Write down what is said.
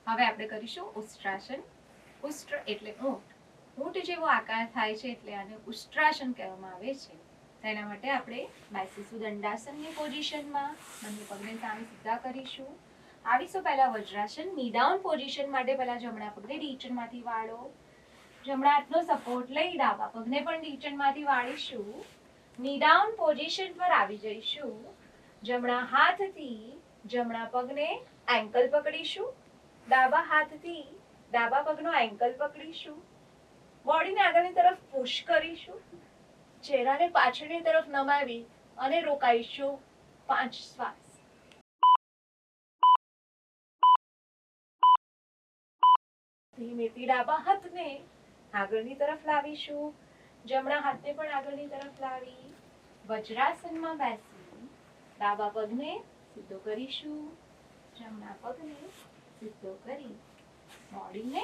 હવે આપણે કરીશું ઉસ્ત્રાસન. ઉસ્ટ્ર એટલે ઊંટ. ઊંટ જેવો આકાર થાય છે એટલે આને ઉસ્ત્રાસન કહેવામાં આવે છે. તેના માટે આપણે બેસીશું દંડાસનની પોઝિશનમાં. બંને પગને સામે સીધા કરીશું. આવીશું પહેલા વજ્રાસન. ની ડાઉન પોઝિશન માટે પહેલા જમણા પગને ઢીંચણમાંથી વાળો. જમણા હાથનો સપોર્ટ લઈ ડાબા પગને પણ ઢીંચણમાંથી વાળીશું. ની ડાઉન પોઝિશન પર આવી જઈશું. જમણા હાથથી જમણા પગને એન્કલ પકડીશું. ડાબા હાથથી ડાબા પગનો એન્કલ પકડીશું. બોડીને આગળની તરફ પુશ કરીશું. ચહેરાને પાછળની તરફ નમાવી અને રોકાઈશું 5 શ્વાસ. ધીમેથી ડાબા હાથને આગળની તરફ લાવીશું. જમણા હાથને પણ આગળની તરફ લાવી વજ્રાસનમાં બેસી ડાબા પગને સીધો કરીશું. જમણા પગને સીધો કરી બોડીને